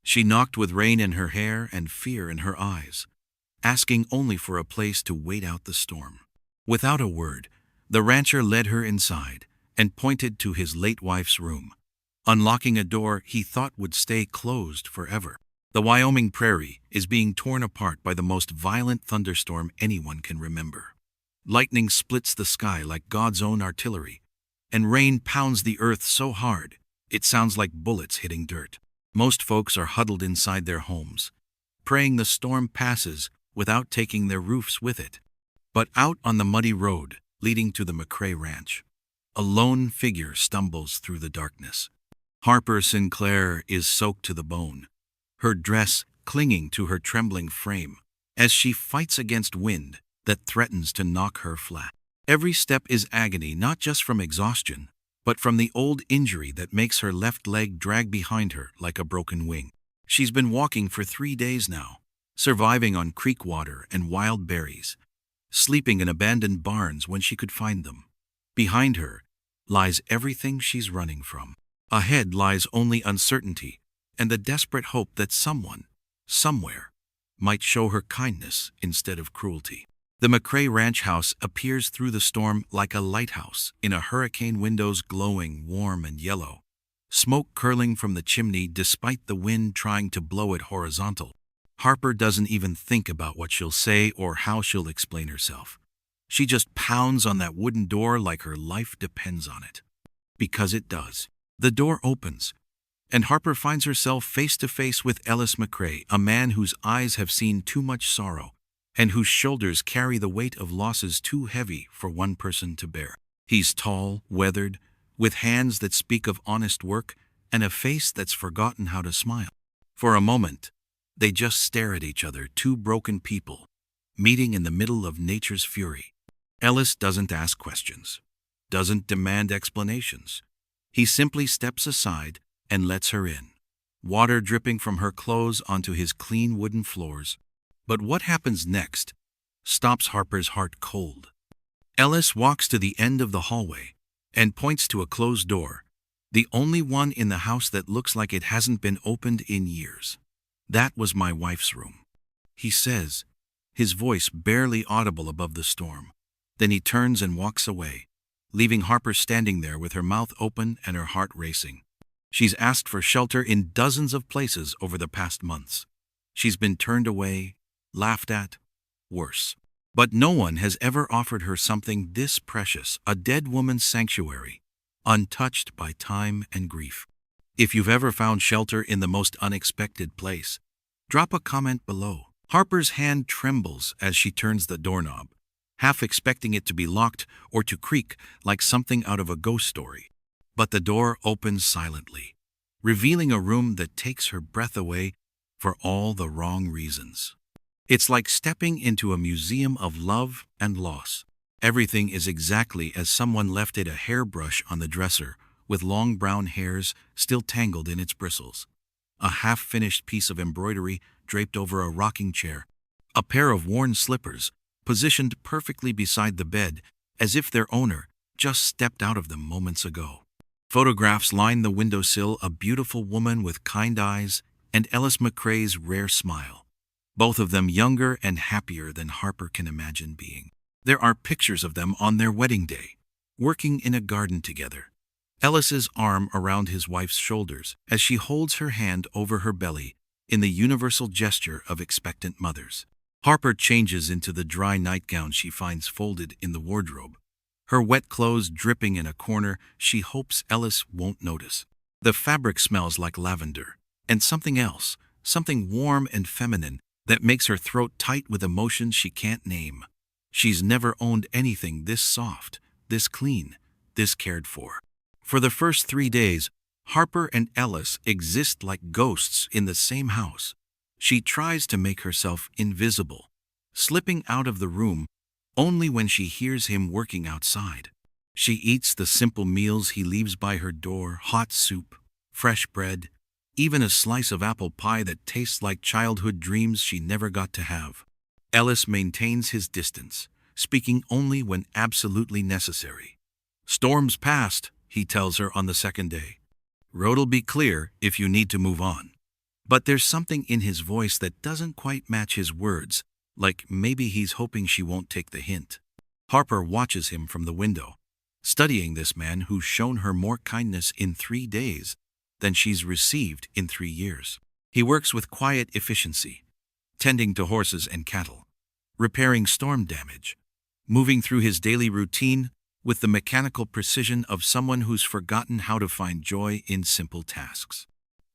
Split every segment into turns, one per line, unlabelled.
She knocked with rain in her hair and fear in her eyes, asking only for a place to wait out the storm. Without a word, the rancher led her inside and pointed to his late wife's room, unlocking a door he thought would stay closed forever. The Wyoming prairie is being torn apart by the most violent thunderstorm anyone can remember. Lightning splits the sky like God's own artillery, and rain pounds the earth so hard it sounds like bullets hitting dirt. Most folks are huddled inside their homes, praying the storm passes without taking their roofs with it. But out on the muddy road leading to the McCrae Ranch, a lone figure stumbles through the darkness. Harper Sinclair is soaked to the bone, her dress clinging to her trembling frame as she fights against wind that threatens to knock her flat. Every step is agony, not just from exhaustion, but from the old injury that makes her left leg drag behind her like a broken wing. She's been walking for 3 days now, surviving on creek water and wild berries, sleeping in abandoned barns when she could find them. Behind her lies everything she's running from. Ahead lies only uncertainty and the desperate hope that someone, somewhere, might show her kindness instead of cruelty. The McCrae Ranch house appears through the storm like a lighthouse in a hurricane, windows glowing warm and yellow, smoke curling from the chimney despite the wind trying to blow it horizontal. Harper doesn't even think about what she'll say or how she'll explain herself. She just pounds on that wooden door like her life depends on it. Because it does. The door opens, and Harper finds herself face to face with Ellis McCrae, a man whose eyes have seen too much sorrow and whose shoulders carry the weight of losses too heavy for one person to bear. He's tall, weathered, with hands that speak of honest work and a face that's forgotten how to smile. For a moment, they just stare at each other, two broken people, meeting in the middle of nature's fury. Ellis doesn't ask questions, doesn't demand explanations. He simply steps aside and lets her in, water dripping from her clothes onto his clean wooden floors. But what happens next stops Harper's heart cold. Ellis walks to the end of the hallway and points to a closed door, the only one in the house that looks like it hasn't been opened in years. "That was my wife's room," he says, his voice barely audible above the storm. Then he turns and walks away, leaving Harper standing there with her mouth open and her heart racing. She's asked for shelter in dozens of places over the past months. She's been turned away, laughed at, worse. But no one has ever offered her something this precious, a dead woman's sanctuary, untouched by time and grief. If you've ever found shelter in the most unexpected place, drop a comment below. Harper's hand trembles as she turns the doorknob, half expecting it to be locked or to creak like something out of a ghost story. But the door opens silently, revealing a room that takes her breath away for all the wrong reasons. It's like stepping into a museum of love and loss. Everything is exactly as someone left it, a hairbrush on the dresser, with long brown hairs still tangled in its bristles, a half-finished piece of embroidery draped over a rocking chair, a pair of worn slippers positioned perfectly beside the bed as if their owner just stepped out of them moments ago. Photographs line the windowsill, a beautiful woman with kind eyes and Ellis McCrae's rare smile, both of them younger and happier than Harper can imagine being. There are pictures of them on their wedding day, working in a garden together, Ellis's arm around his wife's shoulders as she holds her hand over her belly in the universal gesture of expectant mothers. Harper changes into the dry nightgown she finds folded in the wardrobe, her wet clothes dripping in a corner she hopes Ellis won't notice. The fabric smells like lavender, and something else, something warm and feminine that makes her throat tight with emotions she can't name. She's never owned anything this soft, this clean, this cared for. For the first 3 days, Harper and Ellis exist like ghosts in the same house. She tries to make herself invisible, slipping out of the room only when she hears him working outside. She eats the simple meals he leaves by her door: hot soup, fresh bread, even a slice of apple pie that tastes like childhood dreams she never got to have. Ellis maintains his distance, speaking only when absolutely necessary. "Storm's past," he tells her on the second day. "Road'll be clear if you need to move on." But there's something in his voice that doesn't quite match his words, like maybe he's hoping she won't take the hint. Harper watches him from the window, studying this man who's shown her more kindness in 3 days than she's received in 3 years. He works with quiet efficiency, tending to horses and cattle, repairing storm damage, moving through his daily routine with the mechanical precision of someone who's forgotten how to find joy in simple tasks.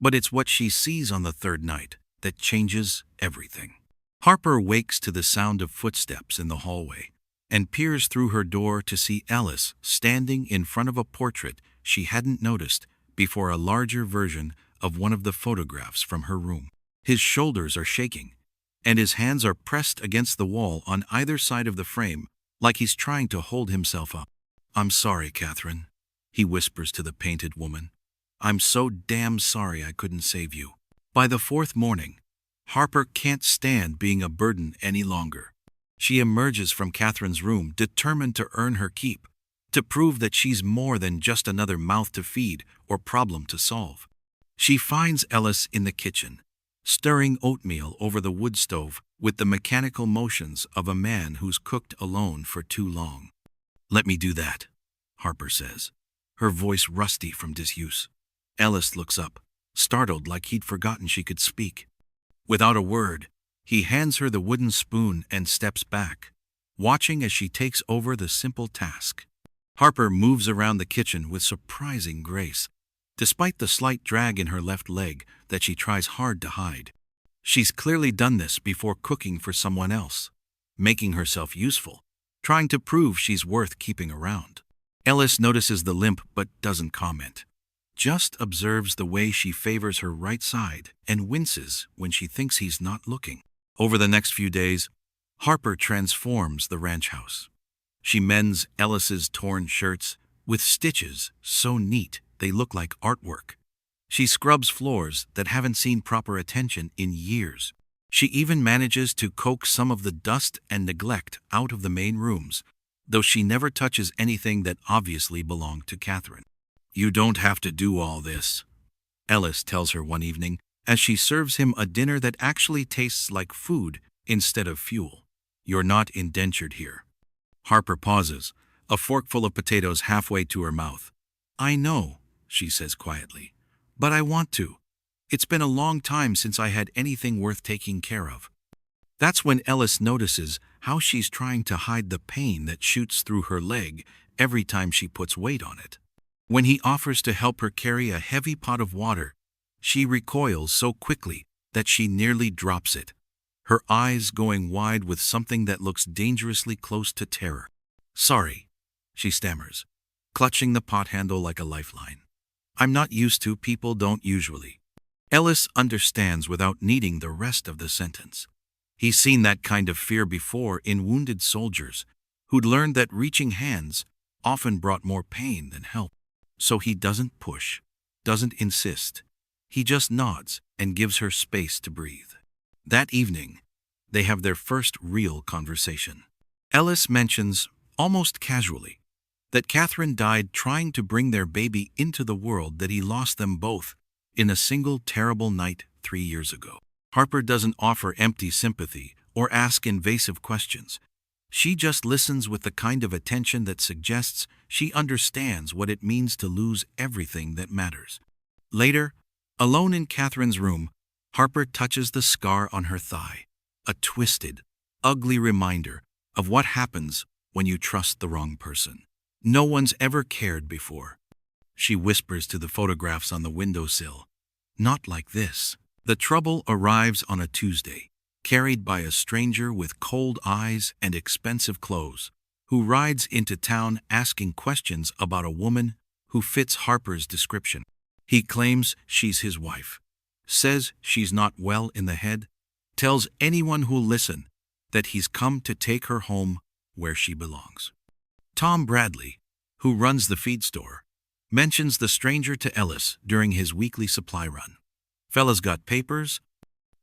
But it's what she sees on the third night that changes everything. Harper wakes to the sound of footsteps in the hallway and peers through her door to see Ellis standing in front of a portrait she hadn't noticed before, a larger version of one of the photographs from her room. His shoulders are shaking, and his hands are pressed against the wall on either side of the frame, like he's trying to hold himself up. "I'm sorry, Catherine," he whispers to the painted woman. "I'm so damn sorry I couldn't save you." By the fourth morning, Harper can't stand being a burden any longer. She emerges from Catherine's room determined to earn her keep, to prove that she's more than just another mouth to feed or problem to solve. She finds Ellis in the kitchen, stirring oatmeal over the wood stove with the mechanical motions of a man who's cooked alone for too long. "Let me do that," Harper says, her voice rusty from disuse. Ellis looks up, startled like he'd forgotten she could speak. Without a word, he hands her the wooden spoon and steps back, watching as she takes over the simple task. Harper moves around the kitchen with surprising grace, despite the slight drag in her left leg that she tries hard to hide. She's clearly done this before cooking for someone else, making herself useful, trying to prove she's worth keeping around. Ellis notices the limp but doesn't comment, just observes the way she favors her right side and winces when she thinks he's not looking. Over the next few days, Harper transforms the ranch house. She mends Ellis's torn shirts with stitches so neat they look like artwork. She scrubs floors that haven't seen proper attention in years. She even manages to coax some of the dust and neglect out of the main rooms, though she never touches anything that obviously belonged to Catherine. "You don't have to do all this," Ellis tells her one evening as she serves him a dinner that actually tastes like food instead of fuel. "You're not indentured here." Harper pauses, a forkful of potatoes halfway to her mouth. "I know," she says quietly, "but I want to. It's been a long time since I had anything worth taking care of." That's when Ellis notices how she's trying to hide the pain that shoots through her leg every time she puts weight on it. When he offers to help her carry a heavy pot of water, she recoils so quickly that she nearly drops it, her eyes going wide with something that looks dangerously close to terror. "Sorry," she stammers, clutching the pot handle like a lifeline. "I'm not used to, people don't usually." Ellis understands without needing the rest of the sentence. He's seen that kind of fear before in wounded soldiers who'd learned that reaching hands often brought more pain than help. So he doesn't push, doesn't insist. He just nods and gives her space to breathe. That evening, they have their first real conversation. Ellis mentions, almost casually, that Catherine died trying to bring their baby into the world, that he lost them both in a single terrible night 3 years ago. Harper doesn't offer empty sympathy or ask invasive questions. She just listens with the kind of attention that suggests she understands what it means to lose everything that matters. Later, alone in Catherine's room, Harper touches the scar on her thigh, a twisted, ugly reminder of what happens when you trust the wrong person. No one's ever cared before. She whispers to the photographs on the windowsill, "Not like this." The trouble arrives on a Tuesday, carried by a stranger with cold eyes and expensive clothes, who rides into town asking questions about a woman who fits Harper's description. He claims she's his wife, says she's not well in the head, tells anyone who'll listen that he's come to take her home where she belongs. Tom Bradley, who runs the feed store, mentions the stranger to Ellis during his weekly supply run. "Fella's got papers,"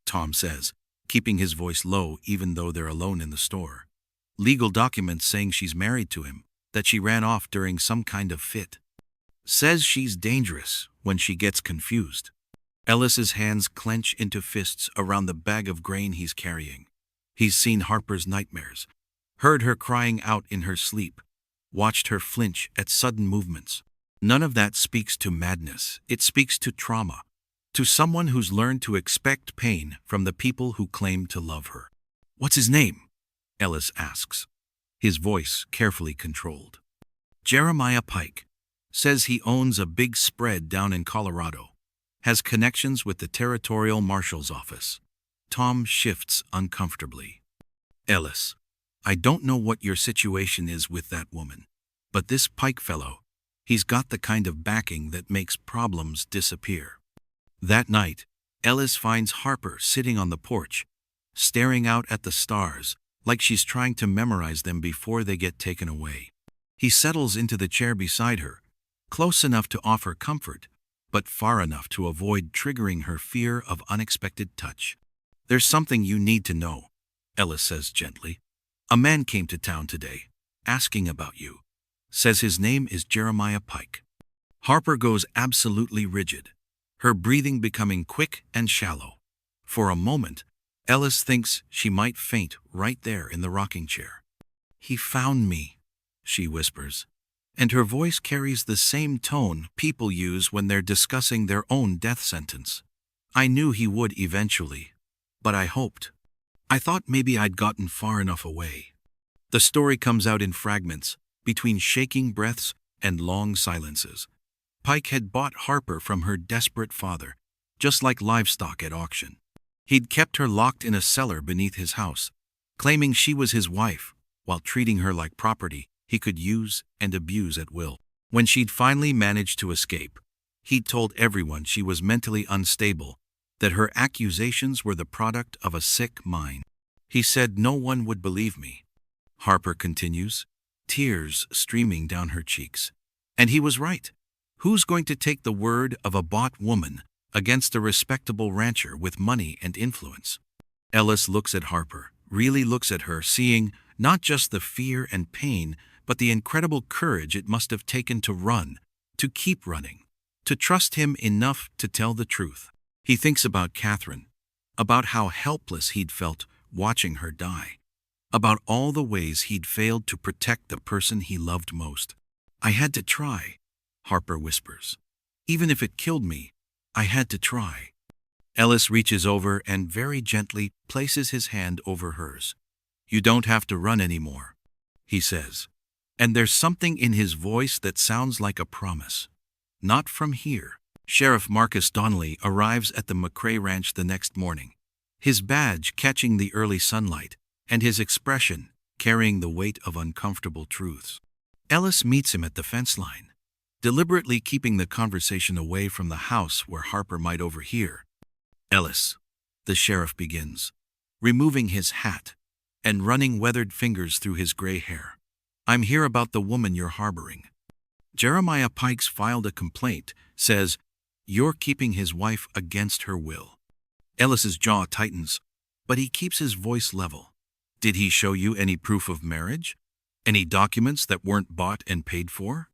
Tom says, keeping his voice low even though they're alone in the store. "Legal documents saying she's married to him, that she ran off during some kind of fit. Says she's dangerous when she gets confused." Ellis's hands clench into fists around the bag of grain he's carrying. He's seen Harper's nightmares, heard her crying out in her sleep, watched her flinch at sudden movements. None of that speaks to madness. It speaks to trauma, to someone who's learned to expect pain from the people who claim to love her. "What's his name?" Ellis asks, his voice carefully controlled. "Jeremiah Pike. Says he owns a big spread down in Colorado. Has connections with the Territorial Marshal's office." Tom shifts uncomfortably. "Ellis, I don't know what your situation is with that woman, but this Pike fellow, he's got the kind of backing that makes problems disappear." That night, Ellis finds Harper sitting on the porch, staring out at the stars like she's trying to memorize them before they get taken away. He settles into the chair beside her, close enough to offer comfort, but far enough to avoid triggering her fear of unexpected touch. "There's something you need to know," Ellis says gently. "A man came to town today, asking about you. Says his name is Jeremiah Pike." Harper goes absolutely rigid, her breathing becoming quick and shallow. For a moment, Ellis thinks she might faint right there in the rocking chair. "He found me," she whispers, and her voice carries the same tone people use when they're discussing their own death sentence. "I knew he would eventually, but I hoped. I thought maybe I'd gotten far enough away." The story comes out in fragments, between shaking breaths and long silences. Pike had bought Harper from her desperate father, just like livestock at auction. He'd kept her locked in a cellar beneath his house, claiming she was his wife, while treating her like property he could use and abuse at will. When she'd finally managed to escape, he'd told everyone she was mentally unstable, that her accusations were the product of a sick mind. He said no one would believe me. Harper continues, tears streaming down her cheeks. And he was right. Who's going to take the word of a bought woman against a respectable rancher with money and influence? Ellis looks at Harper, really looks at her, seeing not just the fear and pain, but the incredible courage it must have taken to run, to keep running, to trust him enough to tell the truth. He thinks about Catherine, about how helpless he'd felt watching her die, about all the ways he'd failed to protect the person he loved most. "I had to try," Harper whispers. "Even if it killed me, I had to try." Ellis reaches over and very gently places his hand over hers. "You don't have to run anymore," he says. And there's something in his voice that sounds like a promise. "Not from here." Sheriff Marcus Donnelly arrives at the McCrae Ranch the next morning, his badge catching the early sunlight, and his expression carrying the weight of uncomfortable truths. Ellis meets him at the fence line, deliberately keeping the conversation away from the house where Harper might overhear. "Ellis," the sheriff begins, removing his hat and running weathered fingers through his gray hair. "I'm here about the woman you're harboring. Jeremiah Pike's filed a complaint, says you're keeping his wife against her will." Ellis's jaw tightens, but he keeps his voice level. "Did he show you any proof of marriage? Any documents that weren't bought and paid for?"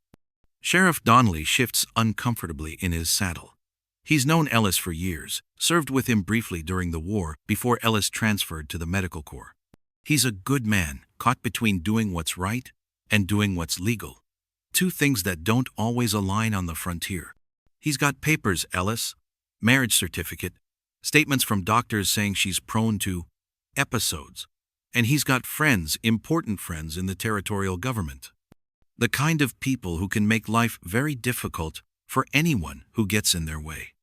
Sheriff Donnelly shifts uncomfortably in his saddle. He's known Ellis for years, served with him briefly during the war before Ellis transferred to the medical corps. He's a good man, caught between doing what's right and doing what's legal, two things that don't always align on the frontier. "He's got papers, Ellis. Marriage certificate, statements from doctors saying she's prone to episodes, and he's got friends, important friends in the territorial government. The kind of people who can make life very difficult for anyone who gets in their way."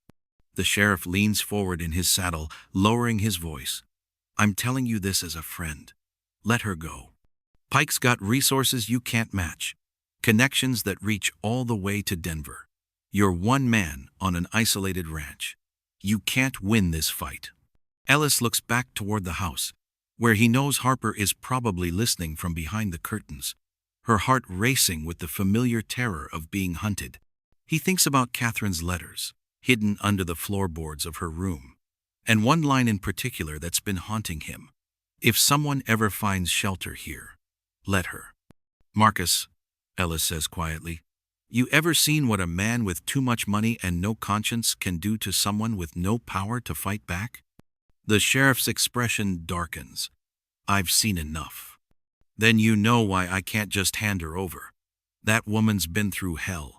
The sheriff leans forward in his saddle, lowering his voice. "I'm telling you this as a friend. Let her go. Pike's got resources you can't match, connections that reach all the way to Denver. You're one man on an isolated ranch. You can't win this fight." Ellis looks back toward the house, where he knows Harper is probably listening from behind the curtains, her heart racing with the familiar terror of being hunted. He thinks about Catherine's letters, hidden under the floorboards of her room, and one line in particular that's been haunting him. "If someone ever finds shelter here, let her." "Marcus," Ellis says quietly, You ever seen what a man with too much money and no conscience can do to someone with no power to fight back? The sheriff's expression darkens. I've seen enough. Then you know why I can't just hand her over. That woman's been through hell,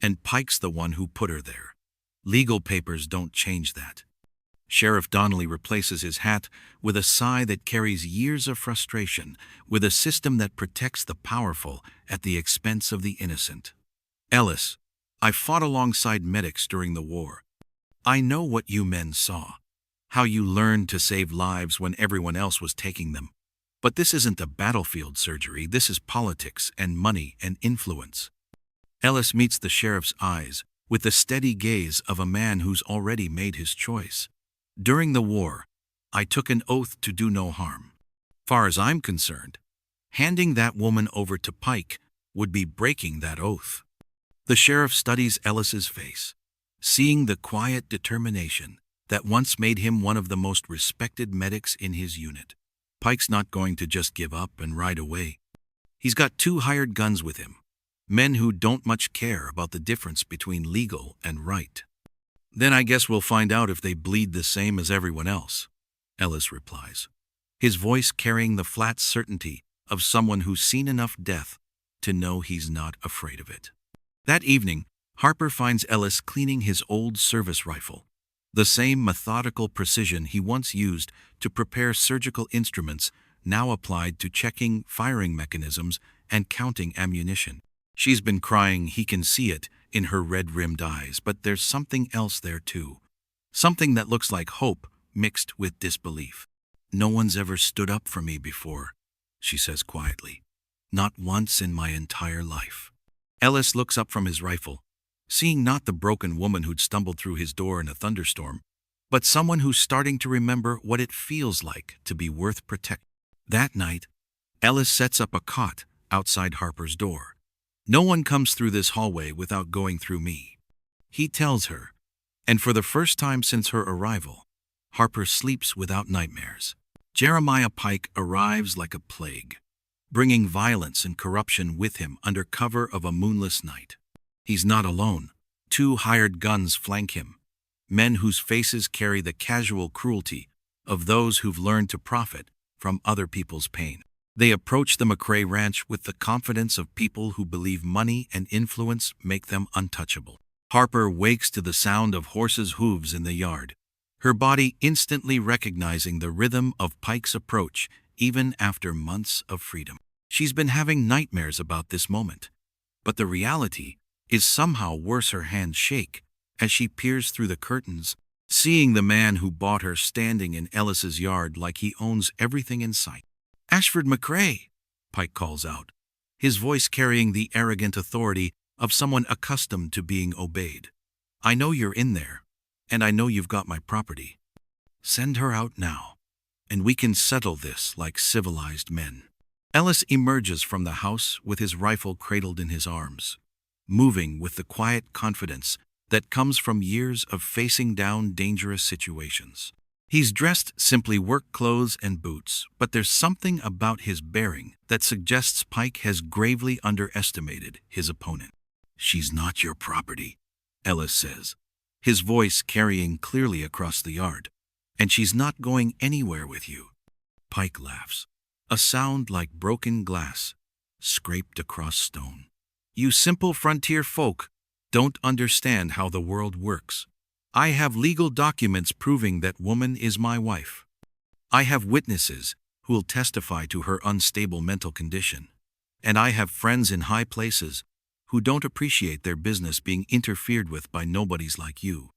and Pike's the one who put her there. Legal papers don't change that. Sheriff Donnelly replaces his hat with a sigh that carries years of frustration with a system that protects the powerful at the expense of the innocent. Ellis, I fought alongside medics during the war. I know what you men saw. How you learned to save lives when everyone else was taking them. But this isn't a battlefield surgery, this is politics and money and influence. Ellis meets the sheriff's eyes with the steady gaze of a man who's already made his choice. During the war, I took an oath to do no harm. Far as I'm concerned, handing that woman over to Pike would be breaking that oath. The sheriff studies Ellis's face, seeing the quiet determination that once made him one of the most respected medics in his unit. Pike's not going to just give up and ride away. He's got 2 hired guns with him, men who don't much care about the difference between legal and right. Then I guess we'll find out if they bleed the same as everyone else, Ellis replies, his voice carrying the flat certainty of someone who's seen enough death to know he's not afraid of it. That evening, Harper finds Ellis cleaning his old service rifle, the same methodical precision he once used to prepare surgical instruments now applied to checking firing mechanisms and counting ammunition. She's been crying, he can see it in her red-rimmed eyes, but there's something else there too. Something that looks like hope mixed with disbelief. No one's ever stood up for me before, she says quietly. Not once in my entire life. Ellis looks up from his rifle, seeing not the broken woman who'd stumbled through his door in a thunderstorm, but someone who's starting to remember what it feels like to be worth protecting. That night, Ellis sets up a cot outside Harper's door. No one comes through this hallway without going through me, he tells her, and for the first time since her arrival, Harper sleeps without nightmares. Jeremiah Pike arrives like a plague, bringing violence and corruption with him under cover of a moonless night. He's not alone. 2 hired guns flank him, men whose faces carry the casual cruelty of those who've learned to profit from other people's pain. They approach the McRae Ranch with the confidence of people who believe money and influence make them untouchable. Harper wakes to the sound of horses' hooves in the yard, her body instantly recognizing the rhythm of Pike's approach even after months of freedom. She's been having nightmares about this moment, but the reality is somehow worse. Her hands shake as she peers through the curtains, seeing the man who bought her standing in Ellis's yard like he owns everything in sight. Ashford McRae, Pike calls out, his voice carrying the arrogant authority of someone accustomed to being obeyed. I know you're in there, and I know you've got my property. Send her out now, and we can settle this like civilized men. Ellis emerges from the house with his rifle cradled in his arms, moving with the quiet confidence that comes from years of facing down dangerous situations. He's dressed simply work clothes and boots, but there's something about his bearing that suggests Pike has gravely underestimated his opponent. She's not your property, Ellis says, his voice carrying clearly across the yard. And she's not going anywhere with you. Pike laughs, a sound like broken glass scraped across stone. You simple frontier folk don't understand how the world works. I have legal documents proving that woman is my wife. I have witnesses who will testify to her unstable mental condition. And I have friends in high places who don't appreciate their business being interfered with by nobodies like you.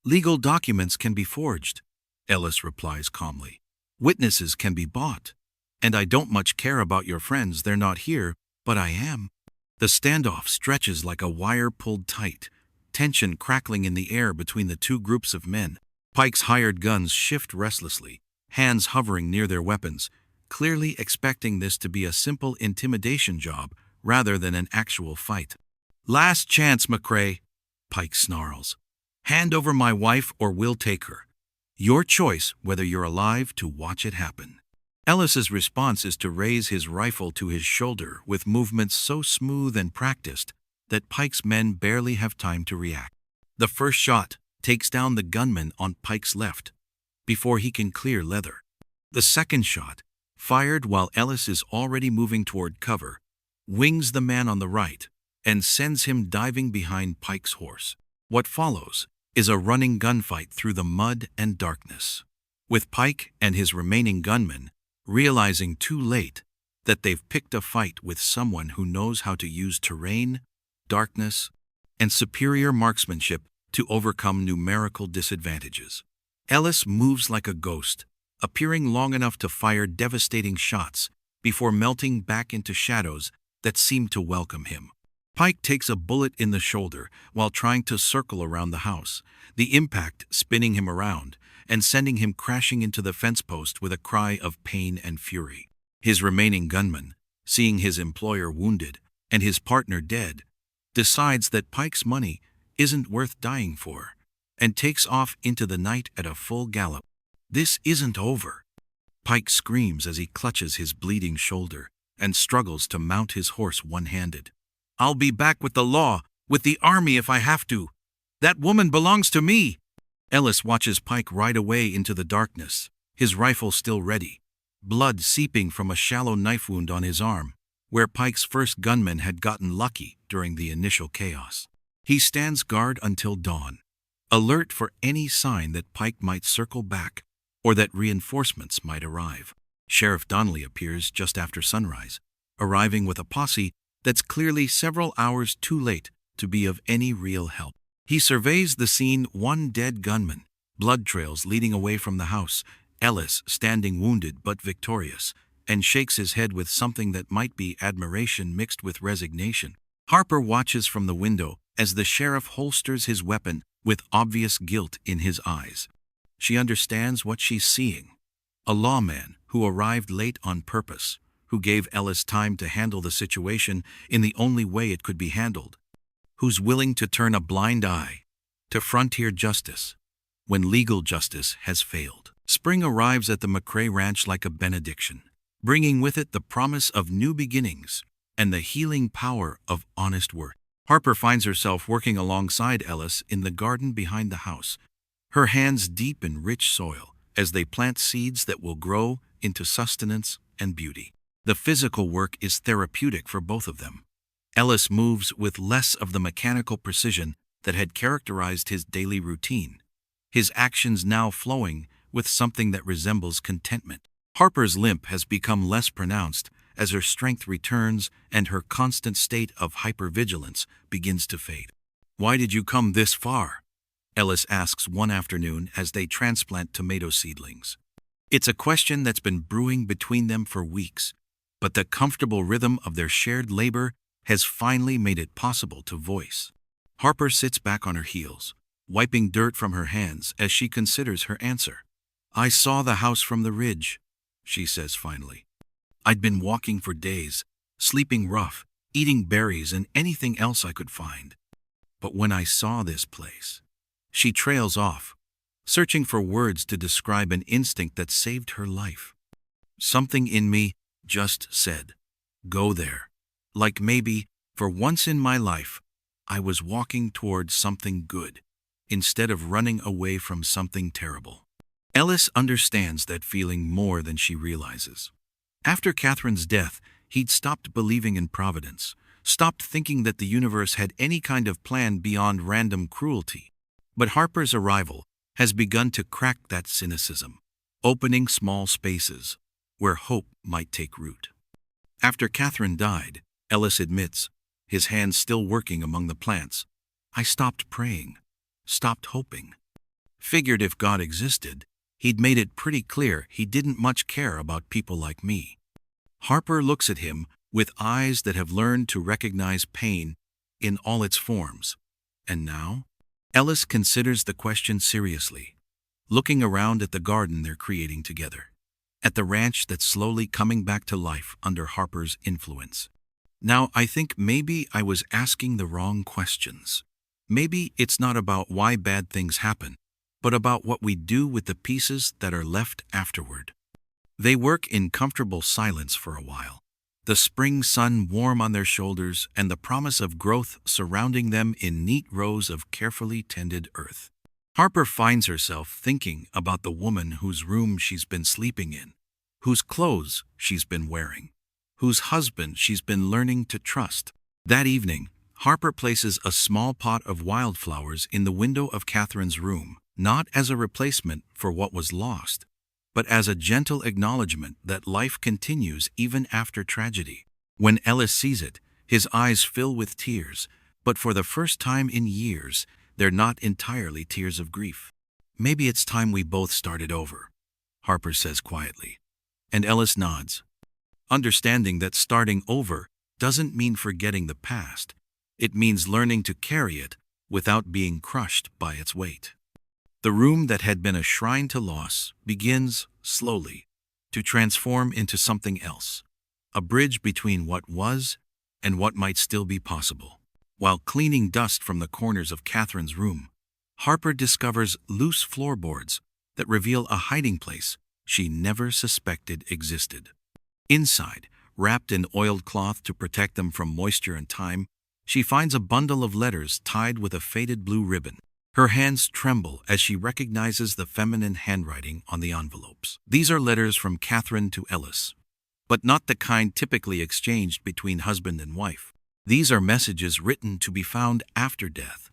Legal documents can be forged, Ellis replies calmly. Witnesses can be bought. And I don't much care about your friends, they're not here, but I am. The standoff stretches like a wire pulled tight, tension crackling in the air between the 2 groups of men. Pike's hired guns shift restlessly, hands hovering near their weapons, clearly expecting this to be a simple intimidation job rather than an actual fight. Last chance, McRae, Pike snarls. Hand over my wife or we'll take her. Your choice whether you're alive to watch it happen. Ellis's response is to raise his rifle to his shoulder with movements so smooth and practiced that Pike's men barely have time to react. The first shot takes down the gunman on Pike's left before he can clear Leather. The second shot, fired while Ellis is already moving toward cover, wings the man on the right and sends him diving behind Pike's horse. What follows is a running gunfight through the mud and darkness, with Pike and his remaining gunmen realizing too late that they've picked a fight with someone who knows how to use terrain, darkness, and superior marksmanship to overcome numerical disadvantages. Ellis moves like a ghost, appearing long enough to fire devastating shots before melting back into shadows that seem to welcome him. Pike takes a bullet in the shoulder while trying to circle around the house, the impact spinning him around and sending him crashing into the fence post with a cry of pain and fury. His remaining gunman, seeing his employer wounded and his partner dead, decides that Pike's money isn't worth dying for and takes off into the night at a full gallop. This isn't over. Pike screams as he clutches his bleeding shoulder and struggles to mount his horse one-handed. "I'll be back with the law, with the army if I have to. That woman belongs to me." Ellis watches Pike ride away into the darkness, his rifle still ready, blood seeping from a shallow knife wound on his arm, where Pike's first gunman had gotten lucky during the initial chaos. He stands guard until dawn, alert for any sign that Pike might circle back or that reinforcements might arrive. Sheriff Donnelly appears just after sunrise, arriving with a posse that's clearly several hours too late to be of any real help. He surveys the scene, one dead gunman, blood trails leading away from the house, Ellis standing wounded but victorious, and shakes his head with something that might be admiration mixed with resignation. Harper watches from the window as the sheriff holsters his weapon with obvious guilt in his eyes. She understands what she's seeing. A lawman who arrived late on purpose, who gave Ellis time to handle the situation in the only way it could be handled, who's willing to turn a blind eye to frontier justice when legal justice has failed. Spring arrives at the McCrae Ranch like a benediction, bringing with it the promise of new beginnings and the healing power of honest work. Harper finds herself working alongside Ellis in the garden behind the house, her hands deep in rich soil as they plant seeds that will grow into sustenance and beauty. The physical work is therapeutic for both of them. Ellis moves with less of the mechanical precision that had characterized his daily routine, his actions now flowing with something that resembles contentment. Harper's limp has become less pronounced as her strength returns and her constant state of hypervigilance begins to fade. "Why did you come this far?" Ellis asks one afternoon as they transplant tomato seedlings. It's a question that's been brewing between them for weeks, but the comfortable rhythm of their shared labor has finally made it possible to voice. Harper sits back on her heels, wiping dirt from her hands as she considers her answer. "I saw the house from the ridge," she says finally. "I'd been walking for days, sleeping rough, eating berries and anything else I could find. But when I saw this place..." She trails off, searching for words to describe an instinct that saved her life. Something in me just said, "Go there." Like maybe, for once in my life, I was walking towards something good, instead of running away from something terrible. Ellis understands that feeling more than she realizes. After Catherine's death, he'd stopped believing in providence, stopped thinking that the universe had any kind of plan beyond random cruelty. But Harper's arrival has begun to crack that cynicism, opening small spaces where hope might take root. After Catherine died, Ellis admits, his hands still working among the plants, "I stopped praying, stopped hoping. Figured if God existed, he'd made it pretty clear he didn't much care about people like me." Harper looks at him with eyes that have learned to recognize pain in all its forms. And now? Ellis considers the question seriously, looking around at the garden they're creating together, at the ranch that's slowly coming back to life under Harper's influence. "Now, I think maybe I was asking the wrong questions. Maybe it's not about why bad things happen, but about what we do with the pieces that are left afterward." They work in comfortable silence for a while, the spring sun warm on their shoulders and the promise of growth surrounding them in neat rows of carefully tended earth. Harper finds herself thinking about the woman whose room she's been sleeping in, whose clothes she's been wearing, whose husband she's been learning to trust. That evening, Harper places a small pot of wildflowers in the window of Catherine's room, not as a replacement for what was lost, but as a gentle acknowledgement that life continues even after tragedy. When Ellis sees it, his eyes fill with tears, but for the first time in years, they're not entirely tears of grief. "Maybe it's time we both started over," Harper says quietly, and Ellis nods, understanding that starting over doesn't mean forgetting the past. It means learning to carry it without being crushed by its weight. The room that had been a shrine to loss begins, slowly, to transform into something else, a bridge between what was and what might still be possible. While cleaning dust from the corners of Catherine's room, Harper discovers loose floorboards that reveal a hiding place she never suspected existed. Inside, wrapped in oiled cloth to protect them from moisture and time, she finds a bundle of letters tied with a faded blue ribbon. Her hands tremble as she recognizes the feminine handwriting on the envelopes. These are letters from Catherine to Ellis, but not the kind typically exchanged between husband and wife. These are messages written to be found after death,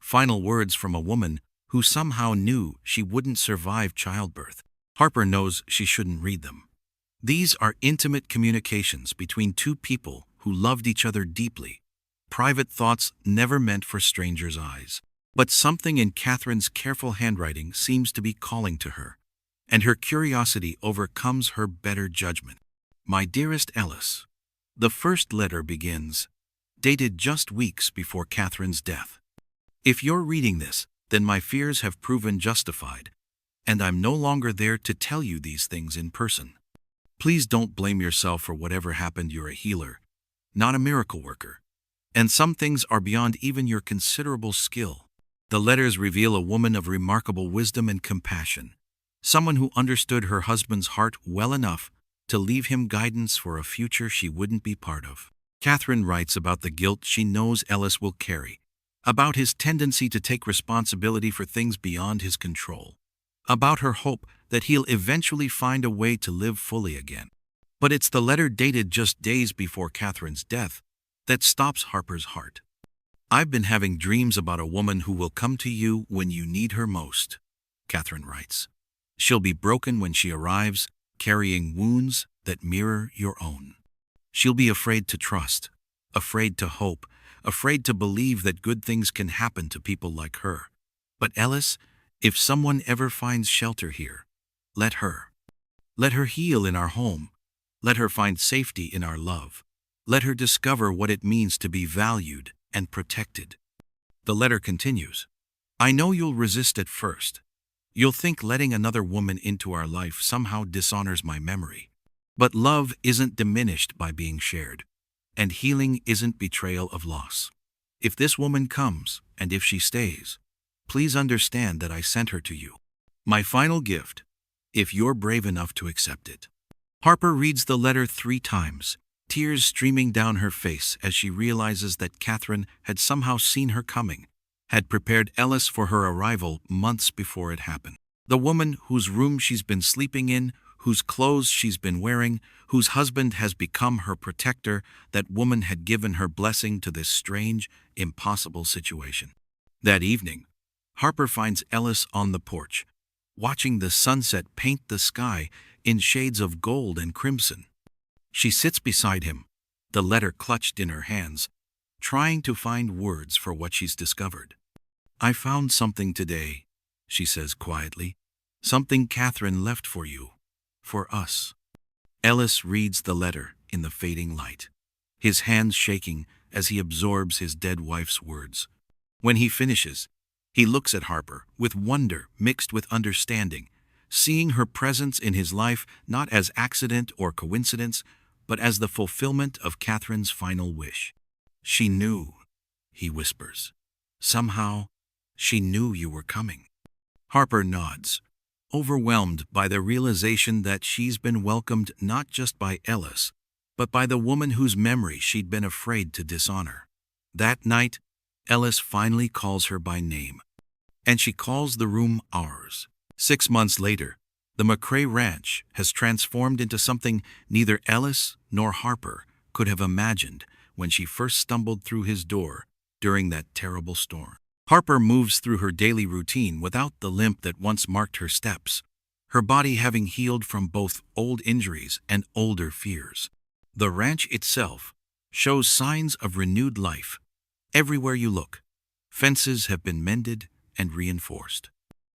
final words from a woman who somehow knew she wouldn't survive childbirth. Harper knows she shouldn't read them. These are intimate communications between two people who loved each other deeply, private thoughts never meant for strangers' eyes. But something in Catherine's careful handwriting seems to be calling to her, and her curiosity overcomes her better judgment. "My dearest Ellis," the first letter begins, dated just weeks before Catherine's death. "If you're reading this, then my fears have proven justified, and I'm no longer there to tell you these things in person. Please don't blame yourself for whatever happened. You're a healer, not a miracle worker, and some things are beyond even your considerable skill." The letters reveal a woman of remarkable wisdom and compassion, someone who understood her husband's heart well enough to leave him guidance for a future she wouldn't be part of. Catherine writes about the guilt she knows Ellis will carry, about his tendency to take responsibility for things beyond his control, about her hope that he'll eventually find a way to live fully again. But it's the letter dated just days before Catherine's death that stops Harper's heart. "I've been having dreams about a woman who will come to you when you need her most," Catherine writes. "She'll be broken when she arrives, carrying wounds that mirror your own. She'll be afraid to trust, afraid to hope, afraid to believe that good things can happen to people like her. But Ellis, if someone ever finds shelter here, let her. Let her heal in our home. Let her find safety in our love. Let her discover what it means to be valued and protected." The letter continues, "I know you'll resist at first. You'll think letting another woman into our life somehow dishonors my memory. But love isn't diminished by being shared, and healing isn't betrayal of loss. If this woman comes, and if she stays, please understand that I sent her to you. My final gift, if you're brave enough to accept it." Harper reads the letter 3 times, tears streaming down her face as she realizes that Catherine had somehow seen her coming, had prepared Ellis for her arrival months before it happened. The woman whose room she's been sleeping in, whose clothes she's been wearing, whose husband has become her protector, that woman had given her blessing to this strange, impossible situation. That evening, Harper finds Ellis on the porch, watching the sunset paint the sky in shades of gold and crimson. She sits beside him, the letter clutched in her hands, trying to find words for what she's discovered. "I found something today," she says quietly. "Something Catherine left for you, for us." Ellis reads the letter in the fading light, his hands shaking as he absorbs his dead wife's words. When he finishes, he looks at Harper with wonder mixed with understanding, seeing her presence in his life not as accident or coincidence, but as the fulfillment of Catherine's final wish. "She knew," he whispers. "Somehow, she knew you were coming." Harper nods, overwhelmed by the realization that she's been welcomed not just by Ellis, but by the woman whose memory she'd been afraid to dishonor. That night, Ellis finally calls her by name, and she calls the room ours. 6 months later, the McCrae Ranch has transformed into something neither Ellis nor Harper could have imagined when she first stumbled through his door during that terrible storm. Harper moves through her daily routine without the limp that once marked her steps, her body having healed from both old injuries and older fears. The ranch itself shows signs of renewed life. Everywhere you look, fences have been mended and reinforced.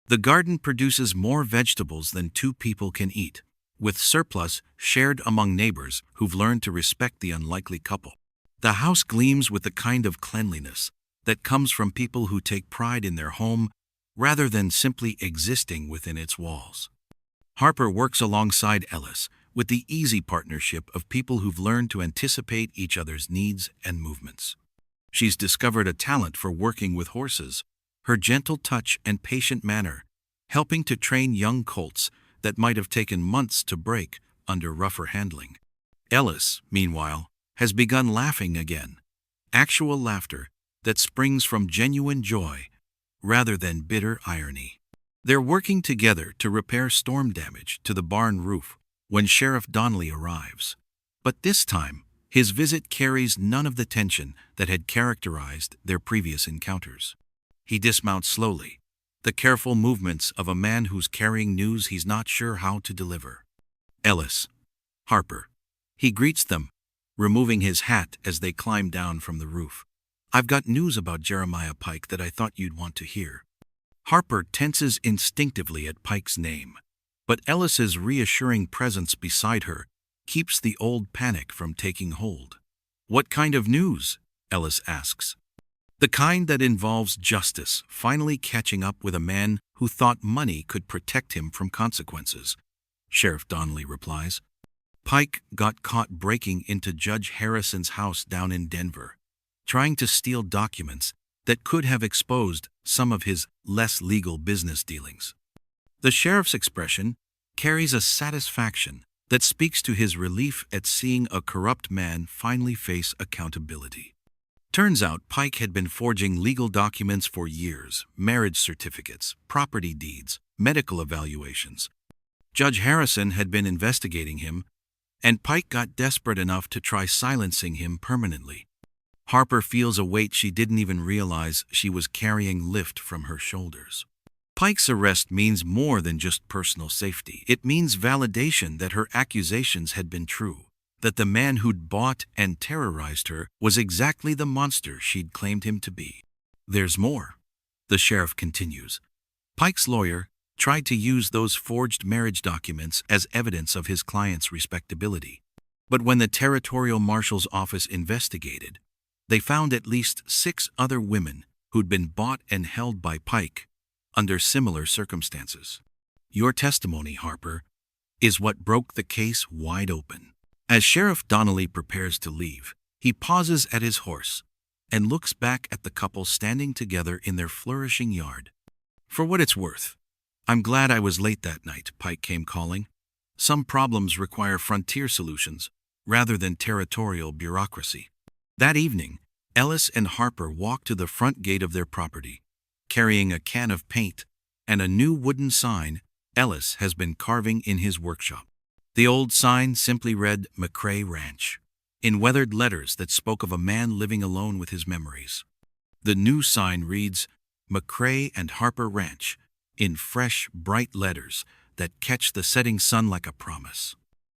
The garden produces more vegetables than two people can eat, with surplus shared among neighbors who've learned to respect the unlikely couple. The house gleams with the kind of cleanliness that comes from people who take pride in their home rather than simply existing within its walls. Harper works alongside Ellis with the easy partnership of people who've learned to anticipate each other's needs and movements. She's discovered a talent for working with horses, her gentle touch and patient manner helping to train young colts that might have taken months to break under rougher handling. Ellis, meanwhile, has begun laughing again, actual laughter that springs from genuine joy rather than bitter irony. They're working together to repair storm damage to the barn roof when Sheriff Donnelly arrives. But this time, his visit carries none of the tension that had characterized their previous encounters. He dismounts slowly, the careful movements of a man who's carrying news he's not sure how to deliver. Ellis, Harper. He greets them, removing his hat as they climb down from the roof. I've got news about Jeremiah Pike that I thought you'd want to hear. Harper tenses instinctively at Pike's name, but Ellis's reassuring presence beside her keeps the old panic from taking hold. What kind of news? Ellis asks. The kind that involves justice finally catching up with a man who thought money could protect him from consequences, Sheriff Donnelly replies. Pike got caught breaking into Judge Harrison's house down in Denver, trying to steal documents that could have exposed some of his less legal business dealings. The sheriff's expression carries a satisfaction that speaks to his relief at seeing a corrupt man finally face accountability. Turns out Pike had been forging legal documents for years, marriage certificates, property deeds, medical evaluations. Judge Harrison had been investigating him, and Pike got desperate enough to try silencing him permanently. Harper feels a weight she didn't even realize she was carrying lift from her shoulders. Pike's arrest means more than just personal safety. It means validation that her accusations had been true, that the man who'd bought and terrorized her was exactly the monster she'd claimed him to be. There's more, the sheriff continues. Pike's lawyer tried to use those forged marriage documents as evidence of his client's respectability. But when the territorial marshal's office investigated, they found at least 6 other women who'd been bought and held by Pike under similar circumstances. Your testimony, Harper, is what broke the case wide open. As Sheriff Donnelly prepares to leave, he pauses at his horse and looks back at the couple standing together in their flourishing yard. For what it's worth, I'm glad I was late that night, Pike came calling. Some problems require frontier solutions rather than territorial bureaucracy. That evening, Ellis and Harper walked to the front gate of their property, carrying a can of paint and a new wooden sign Ellis has been carving in his workshop. The old sign simply read McCrae Ranch, in weathered letters that spoke of a man living alone with his memories. The new sign reads McCrae and Harper Ranch, in fresh, bright letters that catch the setting sun like a promise.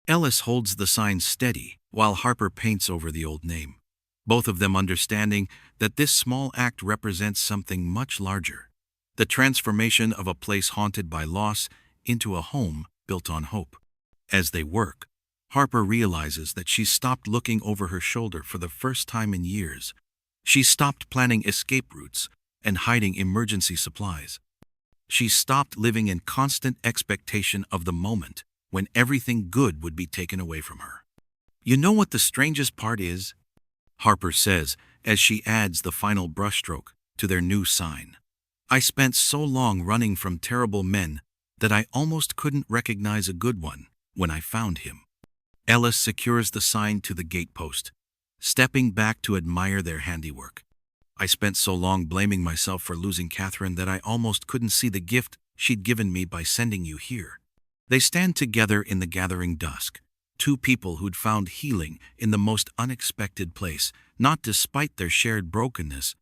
Ellis holds the sign steady while Harper paints over the old name, both of them understanding that this small act represents something much larger, the transformation of a place haunted by loss into a home built on hope. As they work, Harper realizes that she's stopped looking over her shoulder for the first time in years. She's stopped planning escape routes and hiding emergency supplies. She's stopped living in constant expectation of the moment when everything good would be taken away from her. You know what the strangest part is? Harper says as she adds the final brushstroke to their new sign. I spent so long running from terrible men that I almost couldn't recognize a good one when I found him. Ellis secures the sign to the gatepost, stepping back to admire their handiwork. I spent so long blaming myself for losing Catherine that I almost couldn't see the gift she'd given me by sending you here. They stand together in the gathering dusk, two people who'd found healing in the most unexpected place, not despite their shared brokenness,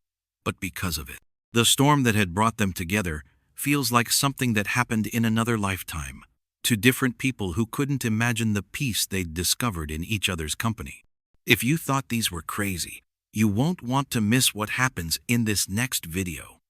but because of it. The storm that had brought them together feels like something that happened in another lifetime, to different people who couldn't imagine the peace they'd discovered in each other's company. If you thought these were crazy, you won't want to miss what happens in this next video.